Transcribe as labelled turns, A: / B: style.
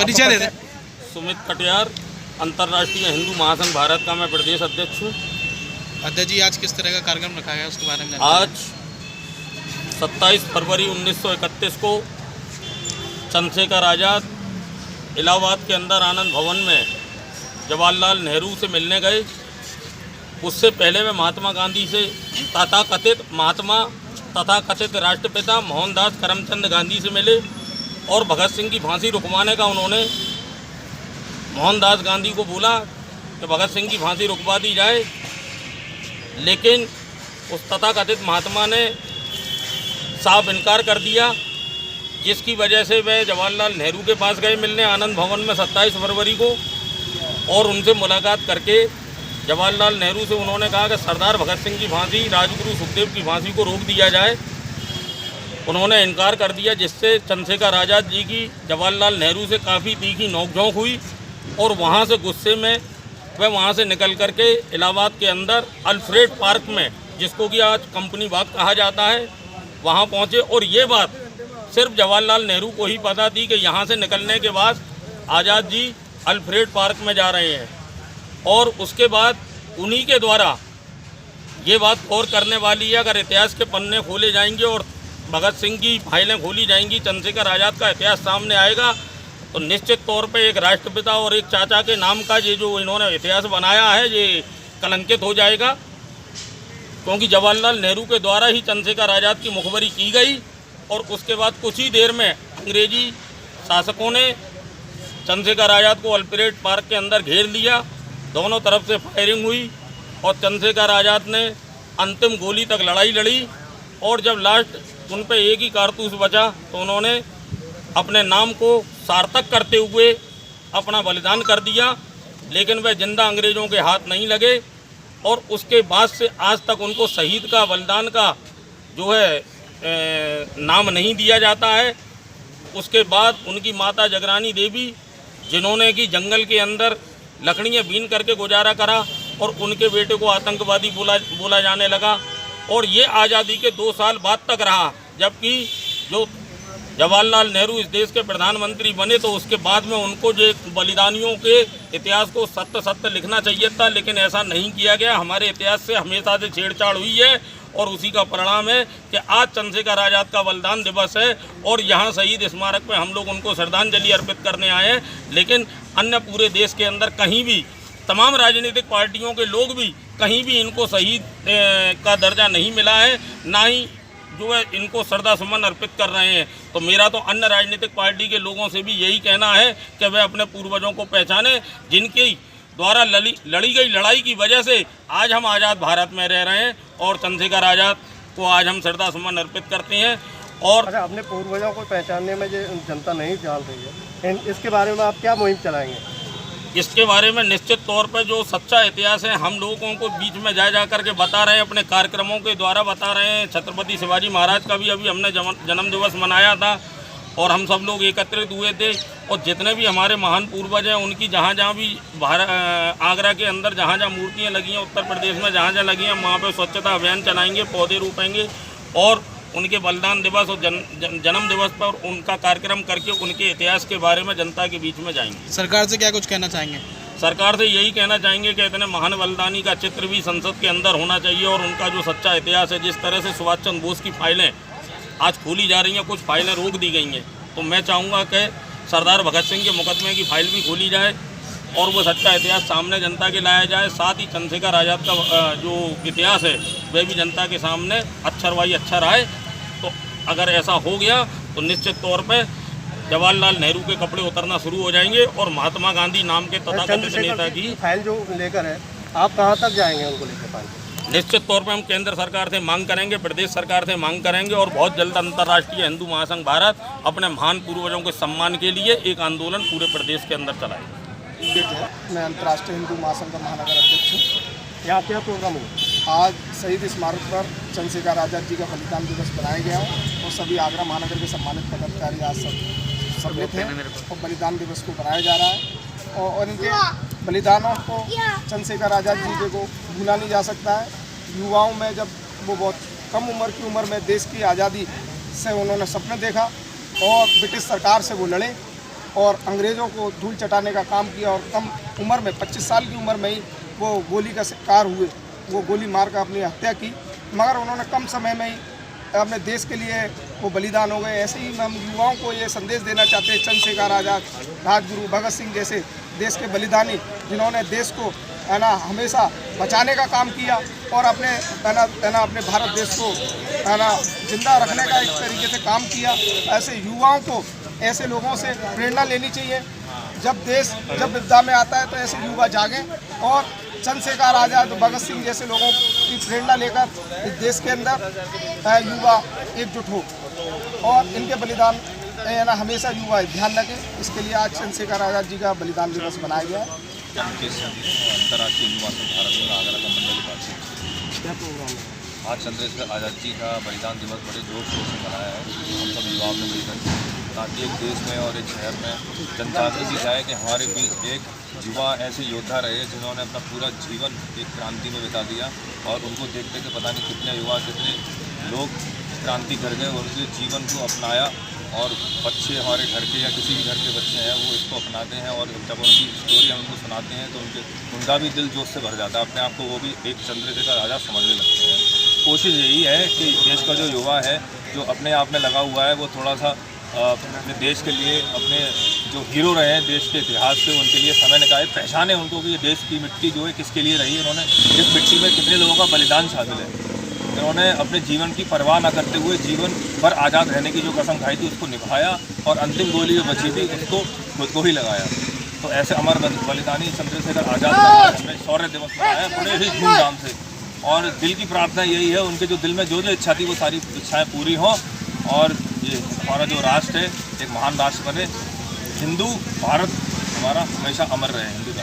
A: परिचय दे दें।
B: सुमित कटियार, अंतर्राष्ट्रीय हिंदू महासंघ भारत का मैं प्रदेश अध्यक्ष हूँ।
A: अध्यक्ष जी, आज किस तरह का कार्यक्रम रखा गया उसके बारे में
B: आज 27 फरवरी 1931 को चंद्रशेखर आज़ाद इलाहाबाद के अंदर आनंद भवन में जवाहरलाल नेहरू से मिलने गए। उससे पहले वे महात्मा गांधी से तथाकथित राष्ट्रपिता मोहनदास करमचंद गांधी से मिले और भगत सिंह की फांसी रुकवाने का उन्होंने मोहनदास गांधी को बोला कि भगत सिंह की फांसी रुकवा दी जाए, लेकिन उस तथाकथित महात्मा ने साफ इनकार कर दिया, जिसकी वजह से वे जवाहरलाल नेहरू के पास गए मिलने आनंद भवन में 27 फरवरी को, और उनसे मुलाकात करके जवाहरलाल नेहरू से उन्होंने कहा कि सरदार भगत सिंह की फांसी, राजगुरु सुखदेव की फांसी को रोक दिया जाए। उन्होंने इनकार कर दिया, जिससे चंद्रशेखर आज़ाद जी की जवाहरलाल नेहरू से काफ़ी तीखी नोकझोंक हुई और वहाँ से गुस्से में वह वहाँ से निकल करके इलाहाबाद के अंदर अल्फ्रेड पार्क में, जिसको कि आज कंपनी बाग कहा जाता है, वहाँ पहुँचे। और ये बात सिर्फ जवाहरलाल नेहरू को ही पता थी कि यहाँ से निकलने के बाद आज़ाद जी अल्फ्रेड पार्क में जा रहे हैं। और उसके बाद उन्हीं के द्वारा ये बात गौर करने वाली है, अगर इतिहास के पन्ने खोले जाएंगे और भगत सिंह की फाइलें खोली जाएंगी, चंद्रशेखर आज़ाद का इतिहास सामने आएगा, तो निश्चित तौर पे एक राष्ट्रपिता और एक चाचा के नाम का ये जो इन्होंने इतिहास बनाया है ये कलंकित हो जाएगा, क्योंकि जवाहरलाल नेहरू के द्वारा ही चंद्रशेखर आज़ाद की मुखबरी की गई। और उसके बाद कुछ ही देर में अंग्रेजी शासकों ने चंद्रशेखर आज़ाद को अल्फ्रेड पार्क के अंदर घेर लिया। दोनों तरफ से फायरिंग हुई और चंद्रशेखर आज़ाद ने अंतिम गोली तक लड़ाई लड़ी, और जब लास्ट उन पे एक ही कारतूस बचा तो उन्होंने अपने नाम को सार्थक करते हुए अपना बलिदान कर दिया। लेकिन वह जिंदा अंग्रेज़ों के हाथ नहीं लगे, और उसके बाद से आज तक उनको शहीद का, बलिदान का जो है नाम नहीं दिया जाता है। उसके बाद उनकी माता जगरानी देवी, जिन्होंने कि जंगल के अंदर लकड़ियाँ बीन करके गुजारा करा, और उनके बेटे को आतंकवादी बोला जाने लगा। और ये आज़ादी के 2 साल बाद तक रहा, जबकि जो जवाहरलाल नेहरू इस देश के प्रधानमंत्री बने तो उसके बाद में उनको जो बलिदानियों के इतिहास को सत्य लिखना चाहिए था, लेकिन ऐसा नहीं किया गया। हमारे इतिहास से हमेशा से छेड़छाड़ हुई है, और उसी का परिणाम है कि आज चंद्रशेखर आज़ाद का बलिदान दिवस है और यहाँ शहीद स्मारक पे हम लोग उनको श्रद्धांजलि अर्पित करने आए हैं। लेकिन अन्य पूरे देश के अंदर कहीं भी, तमाम राजनीतिक पार्टियों के लोग भी कहीं भी इनको शहीद का दर्जा नहीं मिला है, ना ही जो है इनको श्रद्धा सुमन अर्पित कर रहे हैं। तो मेरा तो अन्य राजनीतिक पार्टी के लोगों से भी यही कहना है कि वे अपने पूर्वजों को पहचानें, जिनकी द्वारा लड़ी गई लड़ाई की वजह से आज हम आज़ाद भारत में रह रहे हैं, और चंद्रशेखर आज़ाद को आज हम श्रद्धा सुमन अर्पित करते हैं। और
C: अच्छा, अपने पूर्वजों को पहचानने में जो जनता नहीं जान रही है, इसके बारे में आप क्या मुहिम चलाएंगे?
B: इसके बारे में निश्चित तौर पर जो सच्चा इतिहास है हम लोगों को बीच में जा कर के बता रहे हैं, अपने कार्यक्रमों के द्वारा बता रहे हैं। छत्रपति शिवाजी महाराज का भी अभी हमने जन्म दिवस मनाया था, और हम सब लोग एकत्रित हुए थे, और जितने भी हमारे महान पूर्वज हैं उनकी जहाँ जहाँ भी आगरा के अंदर जहाँ जहाँ मूर्तियाँ लगी हैं, उत्तर प्रदेश में जहाँ जहाँ लगी हैं, वहाँ पे स्वच्छता अभियान चलाएंगे, पौधे रोपेंगे, और उनके बलिदान दिवस और जन्म दिवस पर उनका कार्यक्रम करके उनके इतिहास के बारे में जनता के बीच में जाएंगे।
A: सरकार से क्या कुछ कहना चाहेंगे?
B: सरकार से यही कहना चाहेंगे कि इतने महान बलिदानी का चित्र भी संसद के अंदर होना चाहिए, और उनका जो सच्चा इतिहास है, जिस तरह से सुभाष चंद्र बोस की फाइलें आज खोली जा रही हैं, कुछ फाइलें रोक दी गई हैं, तो मैं चाहूँगा कि सरदार भगत सिंह के मुकदमे की फाइल भी खोली जाए और वो सच्चा इतिहास सामने जनता के लाया जाए। साथ ही चंद्रशेखर आज़ाद का जो इतिहास है वह भी जनता के सामने अक्षर बाई अक्षर आए। तो अगर ऐसा हो गया तो निश्चित तौर पर जवाहरलाल नेहरू के कपड़े उतरना शुरू हो जाएंगे, और महात्मा गांधी नाम के तथाकथित नेता की
C: फाइल जो लेकर है, आप कहाँ तक जाएंगे उनको लेकर फाइल?
B: निश्चित तौर पर हम केंद्र सरकार से मांग करेंगे, प्रदेश सरकार से मांग करेंगे, और बहुत जल्द अंतर्राष्ट्रीय हिंदू महासंघ भारत अपने महान पूर्वजों के सम्मान के लिए एक आंदोलन पूरे प्रदेश के अंदर चलाएगा।
C: मैं अंतर्राष्ट्रीय हिंदू महासंघ का महानगर अध्यक्ष हूँ। यहाँ क्या प्रोग्राम हुआ? आज शहीद स्मारक पर चंद्रशेखर आज़ाद जी का बलिदान दिवस मनाया गया है, और सभी आगरा महानगर के सम्मानित पदाधिकारी आज सम्मिलित हैं और बलिदान दिवस को मनाया जा रहा है। और इनके बलिदानों को चंद्रशेखर आज़ाद जी को भूला नहीं जा सकता है। युवाओं में जब वो बहुत कम उम्र की उम्र में देश की आज़ादी से उन्होंने सपने देखा और ब्रिटिश सरकार से वो लड़े, और अंग्रेज़ों को धूल चटाने का काम किया और कम उम्र में 25 साल की उम्र में ही वो गोली का शिकार हुए, वो गोली मार कर अपनी हत्या की, मगर उन्होंने कम समय में ही अपने देश के लिए वो बलिदान हो गए। ऐसे ही हम युवाओं को ये संदेश देना चाहते हैं, चंद्रशेखर आज़ाद, राजगुरु भगत सिंह जैसे देश के बलिदानी जिन्होंने देश को है ना हमेशा बचाने का काम किया और अपने है ना अपने भारत देश को है ना जिंदा रखने का एक तरीके से काम किया। ऐसे युवाओं को ऐसे लोगों से प्रेरणा लेनी चाहिए। जब विपदा में आता है तो ऐसे युवा जागें और चंद्रशेखर आज़ाद, भगत सिंह जैसे लोगों की प्रेरणा लेकर इस देश के अंदर युवा एकजुट हो और इनके बलिदान है ना हमेशा युवा ध्यान रखें। इसके लिए आज चंद्रशेखर आज़ाद जी का बलिदान दिवस मनाया गया है।
D: अंतर्राष्ट्रीय युवा संघ भारत में आगरा का मंडल उपाध्यक्ष।
C: क्या प्रोग्राम है?
D: आज चंद्रशेखर आज़ाद जी का बलिदान दिवस बड़े जोर शोर से मनाया है। हम सब युवाओं ने मिलकर ताकि एक देश में और एक शहर में जनजागृति जाए कि हमारे बीच एक युवा ऐसे योद्धा रहे जिन्होंने अपना पूरा जीवन एक क्रांति में बिता दिया और उनको देखते कि पता नहीं कितने युवा, कितने लोग क्रांति कर गए, उनके जीवन को अपनाया और बच्चे हमारे घर के या किसी भी घर के बच्चे हैं वो इसको अपनाते हैं और जब उनकी स्टोरी हम उनको सुनाते हैं तो उनका भी दिल जोश से भर जाता है, अपने आप को वो भी एक चंद्रशेखर आज़ाद समझने लगते हैं। कोशिश यही है कि देश का जो युवा है जो अपने आप में लगा हुआ है वो थोड़ा सा अपने देश के लिए, अपने जो हीरो रहे हैं देश के इतिहास से, उनके लिए समय निकाले, पहचाने उनको कि ये देश की मिट्टी जो है किसके लिए रही है, इन्होंने इस मिट्टी में कितने लोगों का बलिदान शामिल है। इन्होंने अपने जीवन की परवाह न करते हुए जीवन भर आज़ाद रहने की जो कसम खाई थी उसको निभाया और अंतिम गोली जो बची थी उसको खुद को ही लगाया। तो ऐसे अमर बलिदानी चंद्रशेखर आज़ाद का आज हमने शौर्य दिवस मनाया बड़े ही धूमधाम से और दिल की प्रार्थना यही है उनके जो दिल में जो इच्छा थी वो सारी इच्छाएँ पूरी हों और ये हमारा जो राष्ट्र है एक महान राष्ट्र बने। हिंदू भारत हमारा हमेशा अमर रहे, हिंदू राष्ट्र।